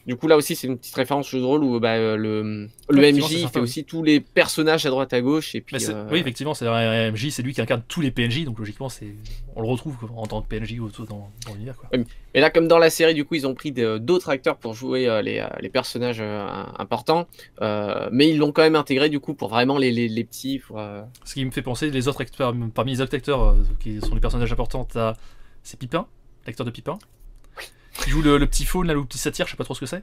du coup là aussi c'est une petite référence au jeu de rôle où le MJ il fait aussi tous les personnages à droite à gauche, et puis oui, effectivement, c'est un MJ, c'est lui qui incarne tous les PNJ, donc logiquement on le retrouve en tant que PNJ dans l'univers, quoi. Et là, comme dans la série, du coup ils ont pris d'autres acteurs pour jouer les personnages importants, mais ils l'ont quand même intégré du coup pour vraiment les petits Ce qui me fait penser, les autres acteurs, parmi les autres acteurs qui sont les personnages importants, c'est Pipin, l'acteur de Pipin, qui joue le petit faune, là, le petit satyre, je sais pas trop ce que c'est,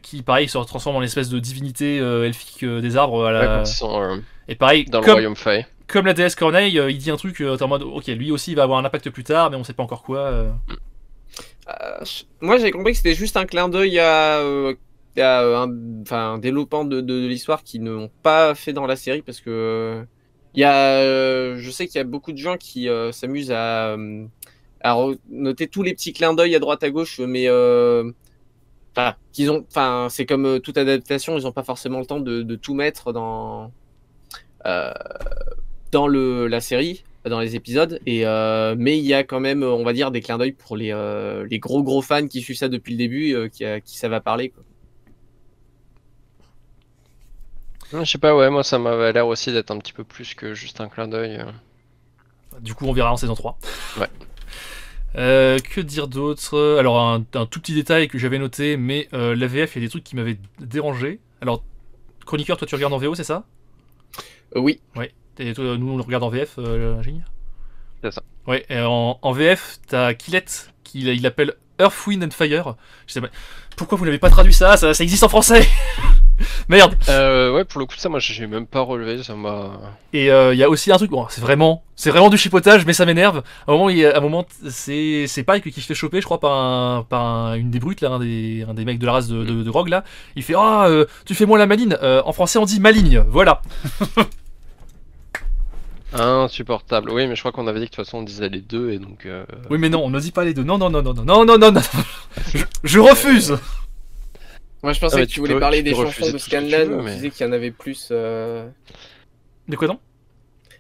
qui pareil se transforme en espèce de divinité elfique des arbres et pareil dans le royaume Fae. Comme la déesse Corneille, il dit un truc en mode ok, lui aussi il va avoir un impact plus tard, mais on sait pas encore quoi. Moi j'ai compris que c'était juste un clin d'œil à un développement de l'histoire qu'ils n'ont pas fait dans la série, parce que je sais qu'il y a beaucoup de gens qui s'amusent à noter tous les petits clins d'œil à droite à gauche, mais c'est comme toute adaptation, ils n'ont pas forcément le temps de tout mettre dans la série, dans les épisodes, mais il y a quand même, on va dire, des clins d'œil pour les gros fans qui suivent ça depuis le début, qui ça va parler, quoi. Je sais pas, ouais, moi ça m'avait l'air aussi d'être un petit peu plus que juste un clin d'œil. Du coup on verra en saison 3. Ouais. Que dire d'autre? Alors un tout petit détail que j'avais noté, mais la VF, il y a des trucs qui m'avaient dérangé. Alors, chroniqueur, toi tu regardes en VO, c'est ça? Oui. Ouais. Et toi, nous on le regarde en VF, Gigne. C'est ça. Ouais, et en VF, t'as Killette, il appelle Earth, Wind and Fire. Je sais pas, pourquoi vous n'avez pas traduit ça existe en français. Merde. Ouais, pour le coup, ça, moi j'ai même pas relevé, ça m'a. Et il y a aussi un truc, bon, c'est vraiment du chipotage, mais ça m'énerve. À un moment, c'est Pike qui se fait choper, je crois, par une des brutes, là, un des mecs de la race de Grog, là. Il fait tu fais moins la maline. En français, on dit maligne, voilà. Insupportable. Oui, mais je crois qu'on avait dit que de toute façon on disait les deux et donc. Oui, mais non, on ne dit pas les deux. Non, non, non, non, non, non, non, non, non. Je refuse. Moi, je pensais Ah, mais que tu tu voulais peux- parler tu des peux chansons refuser de tout ce que tu Scanlan, veux, où tu mais- disais qu'il y en avait plus. De quoi non?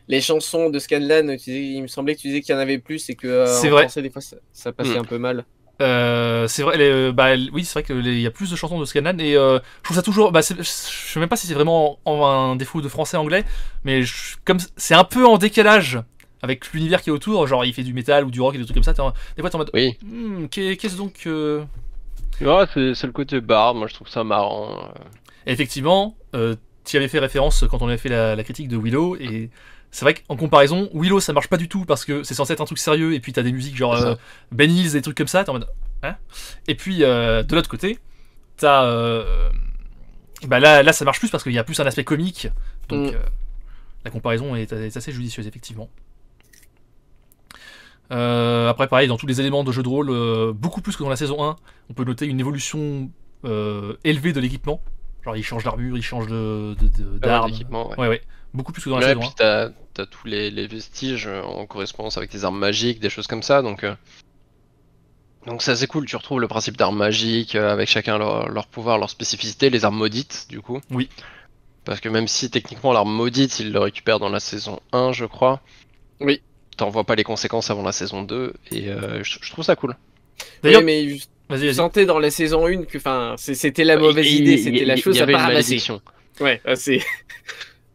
Les chansons de Scanlan, il me semblait que tu disais qu'il y en avait plus et que C'est en vrai. français, des fois, ça passait un peu mal. C'est vrai, oui, c'est vrai qu'il y a plus de chansons de Scanlan et je trouve ça toujours. Je sais même pas si c'est vraiment un défaut de français-anglais, mais comme c'est un peu en décalage avec l'univers qui est autour, genre il fait du métal ou du rock et des trucs comme ça, des fois t'es en mode. Oui. Qu'est-ce donc. Ouais, c'est le côté barde, moi je trouve ça marrant. Et effectivement, tu y avais fait référence quand on avait fait la critique de Willow et. C'est vrai qu'en comparaison, Willow ça marche pas du tout parce que c'est censé être un truc sérieux et puis t'as des musiques genre C'est ça. Ben Hills, des trucs comme ça, t'es en mode. Hein. Et puis de l'autre côté, t'as. Là ça marche plus parce qu'il y a plus un aspect comique, donc la comparaison est assez judicieuse effectivement. Après pareil, dans tous les éléments de jeu de rôle, beaucoup plus que dans la saison 1, on peut noter une évolution élevée de l'équipement. Genre il change d'armure, il change d'armes. L'équipement, ouais. Ouais. Beaucoup plus que dans la Ouais, saison 1. puis t'as tous les vestiges en correspondance avec tes armes magiques, des choses comme ça, donc ça c'est cool, tu retrouves le principe d'armes magiques avec chacun leur pouvoir, leur spécificité, les armes maudites du coup. Oui. Parce que même si techniquement l'arme maudite il le récupère dans la saison 1 je crois. Oui. T'en vois pas les conséquences avant la saison 2 et je trouve ça cool. D'ailleurs, Oui, mais je vas-y. sentais dans la saison 1 que c'était la mauvaise idée, c'était la chose Il y à avait pas une ramasser. malédiction. Ouais, c'est.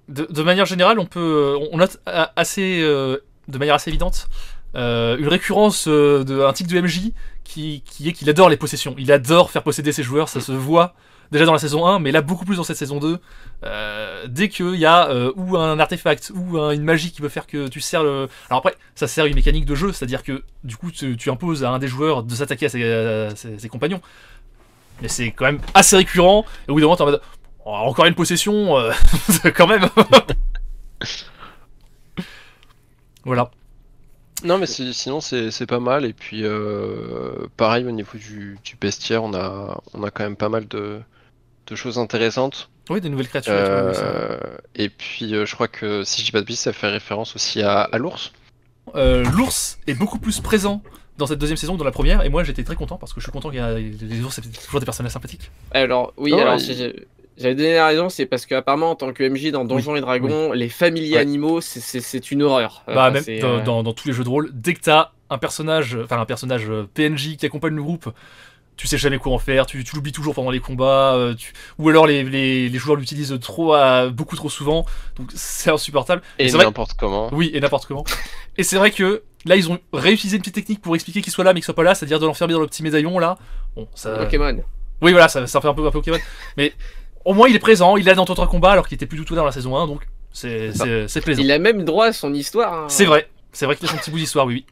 De manière générale, on note de manière assez évidente une récurrence d'un tic de MJ qui est qu'il adore les possessions. Il adore faire posséder ses joueurs, ça se voit déjà dans la saison 1, mais là beaucoup plus dans cette saison 2. Dès qu'il y a ou un artefact ou une magie qui peut faire que tu sers le... Alors après, ça sert une mécanique de jeu, c'est-à-dire que du coup tu imposes à un des joueurs de s'attaquer à ses compagnons. Mais c'est quand même assez récurrent, et au bout d'un moment t'es en mode... Oh, encore une possession, quand même. Voilà. Non mais sinon c'est pas mal et puis pareil au niveau du bestiaire on a quand même pas mal de choses intéressantes. Oui, des nouvelles créatures. Et tout, oui, ça. Et puis je crois que si je dis pas de bêtises ça fait référence aussi à l'ours. L'ours est beaucoup plus présent dans cette deuxième saison que dans la première, et moi j'étais très content parce que je suis content qu'il y a les ours, c'est toujours des personnages sympathiques. Alors, oui, Non, alors il- j'avais donné la raison, c'est parce qu'apparemment, en tant que MJ dans Donjons et Dragons, les familiers Ouais. animaux, c'est une horreur. Bah, Enfin, même c'est, dans tous les jeux de rôle, dès que t'as un personnage PNJ qui accompagne le groupe, tu sais jamais quoi en faire, tu l'oublies toujours pendant les combats, ou alors les joueurs l'utilisent beaucoup trop souvent, donc c'est insupportable. Et c'est vrai- n'importe comment. Oui, et n'importe comment. Et c'est vrai que là, ils ont réutilisé une petite technique pour expliquer qu'il soit là mais qu'il soit pas là, c'est-à-dire de l'enfermer dans le petit médaillon là. Bon, ça. Pokémon. Oui, voilà, ça fait un peu Pokémon. Mais au moins, il est présent, il est là dans ton combat alors qu'il était plus du tout là dans la saison 1, donc c'est plaisant. Il a même droit à son histoire. Hein. C'est vrai qu'il a son petit bout d'histoire, oui.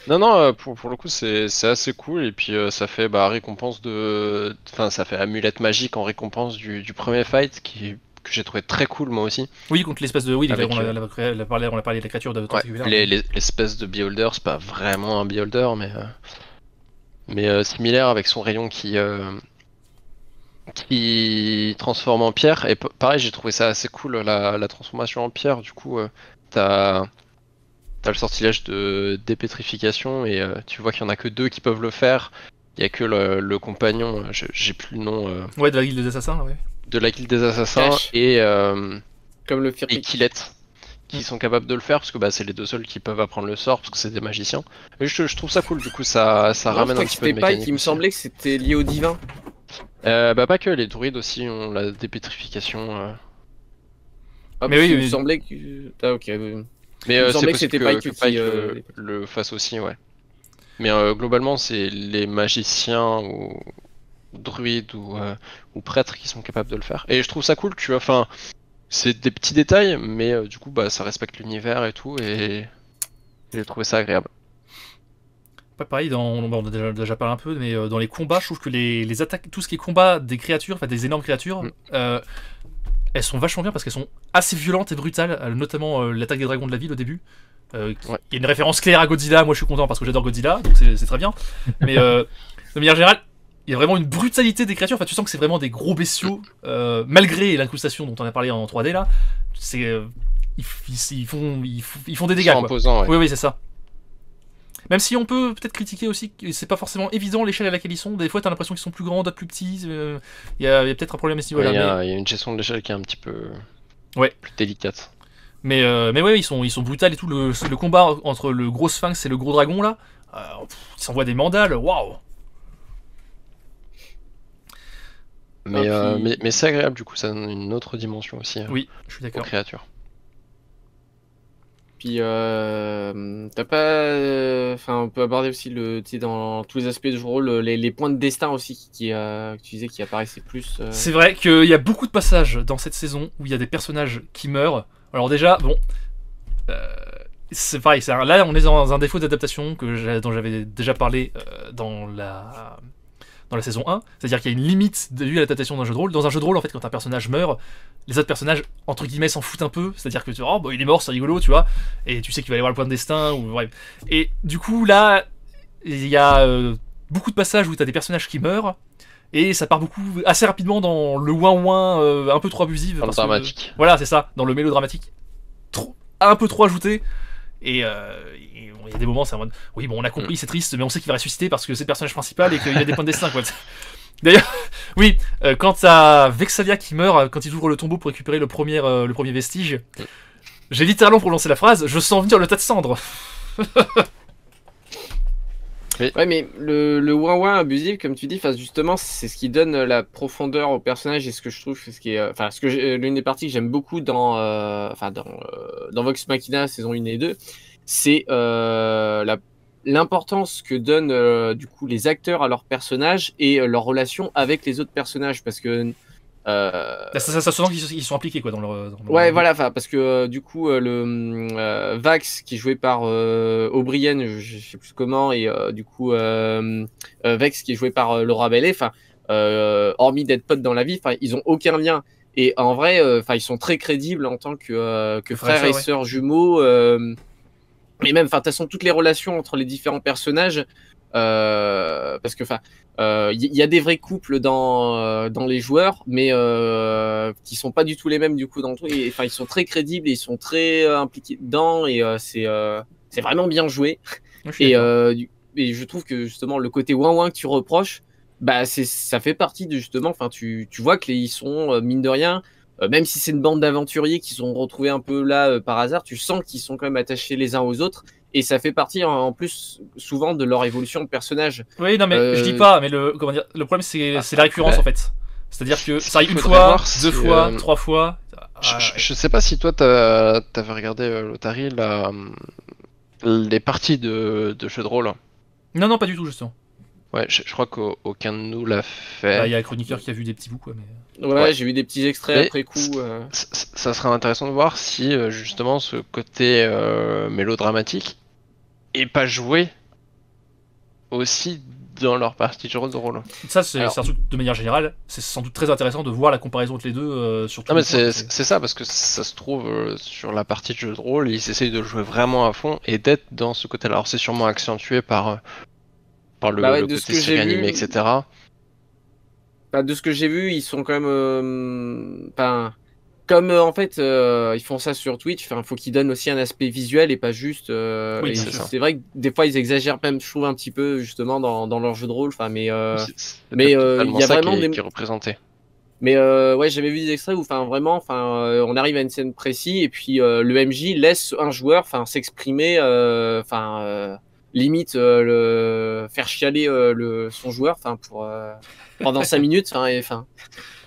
Non, pour le coup c'est assez cool et puis ça fait récompense de... Enfin ça fait amulette magique en récompense du premier fight que j'ai trouvé très cool moi aussi. Oui, contre l'espèce de. Oui, Avec, on a parlé de la créature de Ouais, tentaculaire. l'espèce de beholder, c'est pas vraiment un beholder mais similaire avec son rayon qui transforme en pierre. Et pareil j'ai trouvé ça assez cool la transformation en pierre, du coup t'as le sortilège de dépétrification et tu vois qu'il y en a que 2 qui peuvent le faire. Il y a que le compagnon, j'ai plus le nom, Ouais, de la guilde des assassins, ouais. de la guilde des assassins Cash. et Comme le Firpic. Killette qui sont capables de le faire parce que c'est les 2 seuls qui peuvent apprendre le sort parce que c'est des magiciens. Et je trouve ça cool, du coup ça Non, ramène je crois un que petit peu de c'était pas, mécanique. il me aussi. semblait que c'était lié au divin. Pas que, les druides aussi ont la dépétrification. Ah, Mais parce oui, qu'il mais- me semblait que. Ah, ok. Oui. Mais Il me c'est semblait que possible c'était Pike que qui, Pike euh, le fasse aussi, ouais. Mais globalement, c'est les magiciens ou druides ou prêtres qui sont capables de le faire. Et je trouve ça cool, tu vois, enfin, c'est des petits détails, mais du coup, ça respecte l'univers et tout, et j'ai trouvé ça agréable. Pas pareil, on a déjà parlé un peu, mais dans les combats, je trouve que les attaques, tout ce qui est combat des créatures, enfin des énormes créatures, elles sont vachement bien parce qu'elles sont assez violentes et brutales, notamment l'attaque des dragons de la ville au début. Il y a une référence claire à Godzilla, moi je suis content parce que j'adore Godzilla, donc c'est très bien. Mais de manière générale, il y a vraiment une brutalité des créatures, enfin tu sens que c'est vraiment des gros bestiaux, malgré l'incrustation dont on a parlé en 3D là. ils font des dégâts. Ils sont Quoi. imposants, ouais. Oui, c'est ça. Même si on peut peut-être critiquer aussi que c'est pas forcément évident l'échelle à laquelle ils sont. Des fois, t'as l'impression qu'ils sont plus grands, d'autres plus petits. Il y a peut-être un problème à ce Ouais, niveau-là. il y a une gestion de l'échelle qui est un petit peu Ouais. plus délicate. Mais ouais, ils sont brutales et tout. Le combat entre le gros sphinx et le gros dragon là, ils s'envoient des mandales. Waouh! Mais c'est agréable du coup, ça donne une autre dimension aussi Oui, je suis aux d'accord. créatures. Puis t'as pas, enfin on peut aborder aussi tu sais, dans tous les aspects de jeu de rôle les points de destin aussi que tu disais qui apparaissaient plus. C'est vrai qu'il y a beaucoup de passages dans cette saison où il y a des personnages qui meurent. Alors déjà, bon, c'est pareil. Là, on est dans un défaut d'adaptation dont j'avais déjà parlé dans la saison 1. C'est-à-dire qu'il y a une limite de vue à l'adaptation d'un jeu de rôle. Dans un jeu de rôle, en fait, quand un personnage meurt, les autres personnages, entre guillemets, s'en foutent un peu. C'est-à-dire que oh, bah, il est mort, c'est rigolo, tu vois. Et tu sais qu'il va aller voir le point de destin, ou bref. Et du coup, là, il y a beaucoup de passages où tu as des personnages qui meurent. Et ça part assez rapidement dans le ouin-ouin un peu trop abusif. Dans le dramatique. Voilà, c'est ça, dans le mélodramatique. Un peu trop ajouté. Et il y a des moments, c'est en mode oui, bon, on a compris, c'est triste, mais on sait qu'il va ressusciter parce que c'est le personnage principal et qu'il a des points de destin, quoi. D'ailleurs, oui, quand t'as Vexalia qui meurt, quand il ouvre le tombeau pour récupérer le premier vestige, j'ai littéralement prononcé la phrase je sens venir le tas de cendres. Ouais, mais le ouin-ouin abusif, comme tu dis, justement, c'est ce qui donne la profondeur au personnage et ce que je trouve, l'une des parties que j'aime beaucoup dans Vox Machina saison 1 et 2, c'est l'importance que donnent du coup les acteurs à leurs personnages et leur relation avec les autres personnages, parce que Ça se sent qu'ils sont impliqués quoi dans leur. Ouais, voilà, parce que du coup, Vax qui est joué par O'Brien, je sais plus comment, et du coup, Vex qui est joué par Laura Bailey, hormis d'être potes dans la vie, ils ont aucun lien. Et en vrai, ils sont très crédibles en tant que frères et sœurs jumeaux. Et même, de toute façon, toutes les relations entre les différents personnages, parce que, il y a des vrais couples dans les joueurs, mais qui sont pas du tout les mêmes du coup dans le truc. Ils sont très crédibles, et ils sont très impliqués dedans, et c'est vraiment bien joué. Et je trouve que justement le côté ouin-ouin que tu reproches, ça fait partie de justement. Tu vois qu'ils sont mine de rien. Même si c'est une bande d'aventuriers qui sont retrouvés un peu là par hasard, tu sens qu'ils sont quand même attachés les uns aux autres, et ça fait partie en plus souvent de leur évolution de personnage. Oui, non, mais je dis pas, mais le problème c'est la récurrence en fait. C'est-à-dire que ça arrive une fois, deux fois, trois fois. Je sais pas si toi t'avais regardé Lotari les parties de jeux de rôle. Non, pas du tout, justement. Ouais, je crois qu'aucun de nous l'a fait. Il y a un chroniqueur qui a vu des petits bouts, quoi. Mais... Ouais, j'ai vu des petits extraits après coup. Ça serait intéressant de voir si justement ce côté mélodramatique est pas joué aussi dans leur partie de jeu de rôle. Ça, c'est un truc de manière générale. C'est sans doute très intéressant de voir la comparaison entre les deux. Surtout. Non, mais c'est ça, parce que ça se trouve sur la partie de jeu de rôle, ils essayent de jouer vraiment à fond et d'être dans ce côté-là. Alors, c'est sûrement accentué par le côté série animée, etc. De ce que j'ai vu, ils sont quand même. Comme en fait, ils font ça sur Twitch, faut qu'ils donnent aussi un aspect visuel et pas juste. Oui, c'est vrai que des fois, ils exagèrent même, je trouve, un petit peu justement dans leur jeu de rôle. Mais il y a vraiment qui est représenté. Mais ouais, j'avais vu des extraits où vraiment, on arrive à une scène précise et puis le MJ laisse un joueur s'exprimer, limite faire chialer son joueur pour pendant 5 minutes.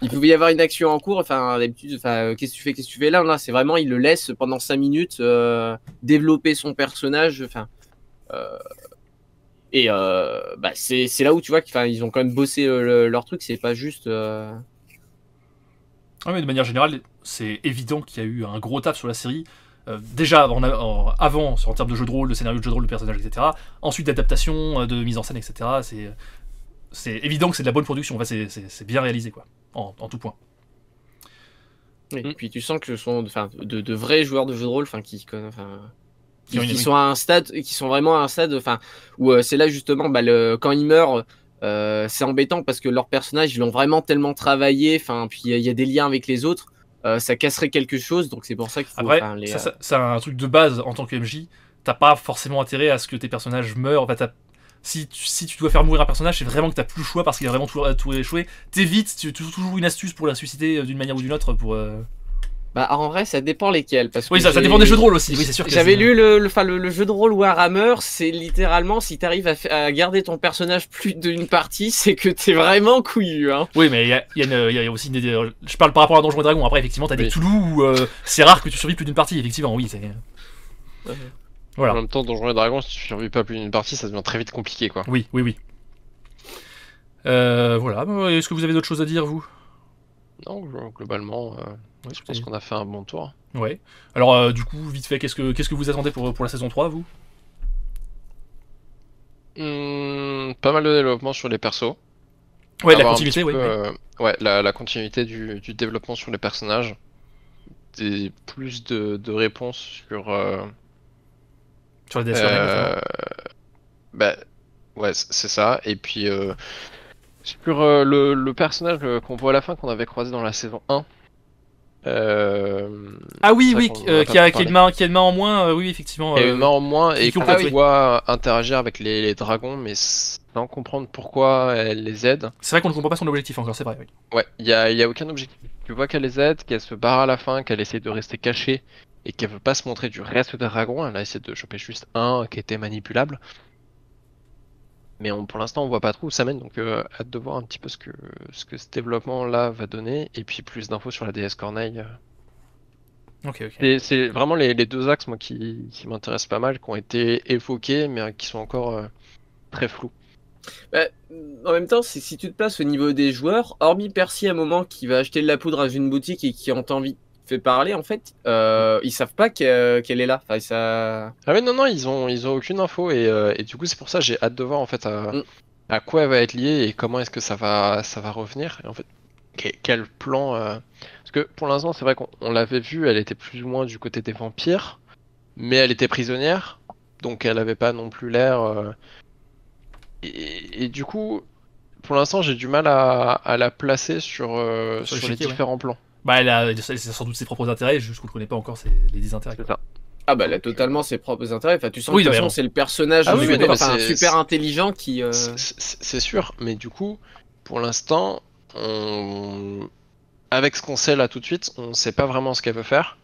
Il pouvait y avoir une action en cours. D'habitude, qu'est-ce que tu fais là, c'est vraiment, il le laisse pendant 5 minutes développer son personnage. C'est là où tu vois qu'ils ont quand même bossé leur truc. C'est pas juste. Ouais, mais de manière générale, c'est évident qu'il y a eu un gros taf sur la série. Déjà avant, en termes de jeu de rôle, de scénario de jeu de rôle, de personnages, etc. Ensuite d'adaptation, de mise en scène, etc. C'est évident que c'est de la bonne production. C'est bien réalisé, quoi, en tout point. Et puis tu sens que ce sont de vrais joueurs de jeu de rôle, qui sont à un stade, qui sont vraiment à un stade, où c'est là justement, quand ils meurent. C'est embêtant parce que leurs personnages ils l'ont vraiment tellement travaillé, puis il y a des liens avec les autres, ça casserait quelque chose, donc c'est pour ça qu'il faut... Après, enfin, c'est un truc de base en tant que MJ. T'as pas forcément intérêt à ce que tes personnages meurent. En fait, si tu dois faire mourir un personnage, c'est vraiment que t'as plus le choix parce qu'il a vraiment tout échoué. T'évites, tu toujours une astuce pour la susciter d'une manière ou d'une autre pour. Bah en vrai ça dépend lesquels parce Oui, que ça dépend des jeux de rôle aussi. Oui, c'est sûr. J'avais lu le jeu de rôle Warhammer, c'est littéralement si t'arrives à garder ton personnage plus d'une partie, c'est que t'es vraiment couillu. Hein. Oui, mais il y a aussi je parle par rapport à Donjons et Dragons. Après, effectivement, t'as des Oui. Cthulhu où c'est rare que tu survives plus d'une partie. Effectivement, oui. Voilà. En même temps, Donjons et Dragons, si tu survis pas plus d'une partie, ça devient très vite compliqué, quoi. Oui. Voilà. Est-ce que vous avez d'autres choses à dire, vous? Non, globalement, Ouais, je pense qu'on a fait un bon tour. Ouais. Alors, du coup, vite fait, qu'est-ce que vous attendez pour la saison 3, vous? Pas mal de développement sur les persos. Ouais, la Avoir un continuité, petit peu, ouais. ouais, la continuité du développement sur les personnages. Plus de réponses sur... Sur la DSR, notamment. bah, ouais, c'est ça. Et puis, sur le personnage qu'on voit à la fin, qu'on avait croisé dans la saison 1. Ah oui, c'est vrai oui, qu'on en a qui a pas une main en moins, oui, effectivement. Et une main en moins, et qui qu'on complète, oui. voit interagir avec les dragons, mais sans comprendre pourquoi elle les aide. C'est vrai qu'on ne comprend pas son objectif encore, c'est vrai, oui. Ouais, il y a aucun objectif. Tu vois qu'elle les aide, qu'elle se barre à la fin, qu'elle essaie de rester cachée, et qu'elle veut pas se montrer du reste des dragons. Elle a essayé de choper juste un qui était manipulable. Mais pour l'instant, on voit pas trop où ça mène, donc hâte de voir un petit peu ce que ce développement-là va donner, et puis plus d'infos sur la déesse Corneille. Ok. C'est vraiment les deux axes, moi, qui m'intéressent pas mal, qui ont été évoqués, mais qui sont encore très flous. Bah, en même temps, si tu te places au niveau des joueurs, hormis Percy à un moment qui va acheter de la poudre à une boutique et qui entend vite fait parler, en fait, ils savent pas qu'elle est là. Enfin, ça... Ah ouais, non, ils ont aucune info, et du coup, c'est pour ça que j'ai hâte de voir, en fait, à quoi elle va être liée et comment est-ce que ça va revenir. Et en fait, quel plan... Parce que pour l'instant, c'est vrai qu'on l'avait vu, elle était plus ou moins du côté des vampires, mais elle était prisonnière, donc elle avait pas non plus l'air... Et du coup, pour l'instant, j'ai du mal à la placer sur les différents plans. Bah, elle a sans doute ses propres intérêts, juste qu'on ne connaît pas encore les désintérêts. C'est ça. Ah bah, elle a totalement ses propres intérêts. Enfin, tu sens Oui, que de toute mais façon, c'est le personnage Ah oui, mais non, mais super intelligent qui... C'est sûr, mais du coup, pour l'instant, avec ce qu'on sait là tout de suite, on sait pas vraiment ce qu'elle veut faire.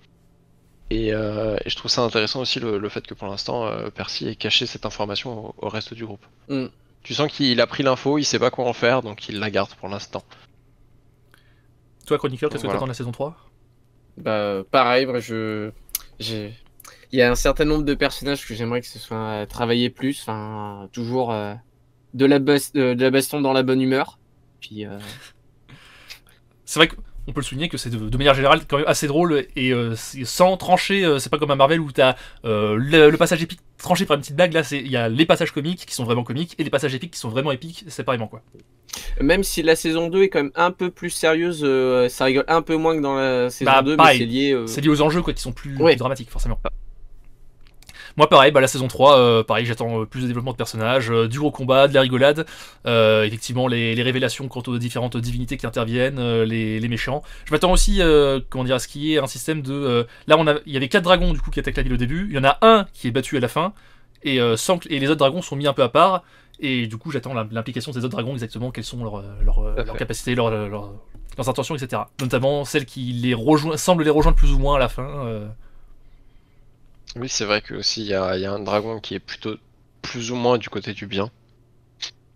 Et je trouve ça intéressant aussi le fait que pour l'instant, Percy ait caché cette information au reste du groupe. Tu sens qu'il a pris l'info, il sait pas quoi en faire, donc il la garde pour l'instant. Toi, Chroniqueur, qu'est-ce que Voilà. t'attends de la saison 3? Bah, pareil, moi, il y a un certain nombre de personnages que j'aimerais que ce soit travaillé plus. Enfin, toujours de la baston dans la bonne humeur. Puis... C'est vrai qu'on peut le souligner que c'est de manière générale quand même assez drôle et sans trancher, c'est pas comme à Marvel où t'as le passage épique tranché par une petite blague. Là, il y a les passages comiques qui sont vraiment comiques et les passages épiques qui sont vraiment épiques séparément, quoi. Même si la saison 2 est quand même un peu plus sérieuse, ça rigole un peu moins que dans la saison 2, pareil, mais c'est lié aux enjeux, quoi, qui sont plus Ouais. dramatiques, forcément. Moi, pareil, la saison 3, pareil, j'attends plus de développement de personnages, du gros combat, de la rigolade, effectivement, les révélations quant aux différentes divinités qui interviennent, les méchants. Je m'attends aussi, à ce qu'il y ait un système de... là, il y avait 4 dragons, du coup, qui attaquent la ville au début. Il y en a un qui est battu à la fin, et les autres dragons sont mis un peu à part. Et du coup, j'attends l'implication de ces autres dragons, exactement, quelles sont leurs capacités, leurs intentions, etc. Notamment celle qui semble les rejoindre plus ou moins à la fin. Oui, c'est vrai que aussi il y a un dragon qui est plutôt plus ou moins du côté du bien.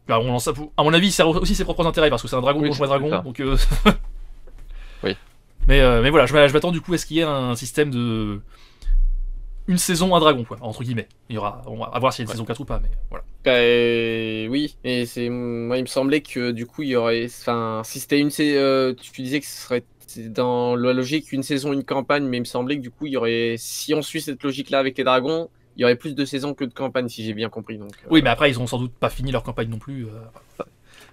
À mon avis, il sert aussi ses propres intérêts parce que c'est un dragon, Oui, donjon et dragon. ça. Donc, Oui. Mais voilà, je m'attends du coup à ce qu'il y ait un système de. Une saison, un dragon, quoi, entre guillemets. On va voir s'il y a une saison 4 ou pas, mais voilà. Bah, oui, et moi il me semblait que du coup il y aurait, enfin, si c'était tu disais que ce serait dans la logique une saison, une campagne, mais il me semblait que du coup il y aurait, si on suit cette logique-là avec les dragons, il y aurait plus de saisons que de campagnes, si j'ai bien compris. Donc, Oui, mais après ils ont sans doute pas fini leur campagne non plus.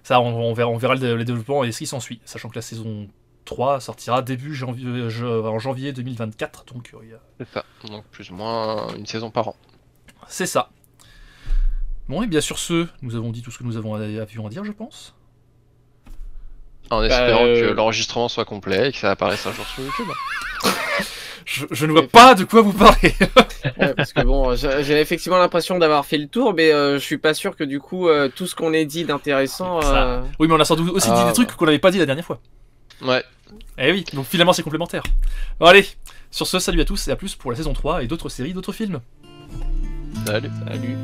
Ça, on verra le développement et ce qui s'ensuit, sachant que la saison 3 sortira début en janvier 2024, donc C'est ça, donc plus ou moins une saison par an. C'est ça. Bon, et bien sur ce, nous avons dit tout ce que nous avions à dire, je pense. En espérant que l'enregistrement soit complet et que ça apparaisse un jour sur YouTube. Je ne vois pas de quoi vous parlez. Ouais, parce que bon, j'ai effectivement l'impression d'avoir fait le tour, mais je suis pas sûr que du coup, tout ce qu'on ait dit d'intéressant... Oui, mais on a sans doute aussi dit des trucs qu'on n'avait pas dit la dernière fois. Ouais. Eh oui, donc finalement c'est complémentaire. Bon, allez, sur ce, salut à tous et à plus pour la saison 3 et d'autres séries, d'autres films. Salut. Salut.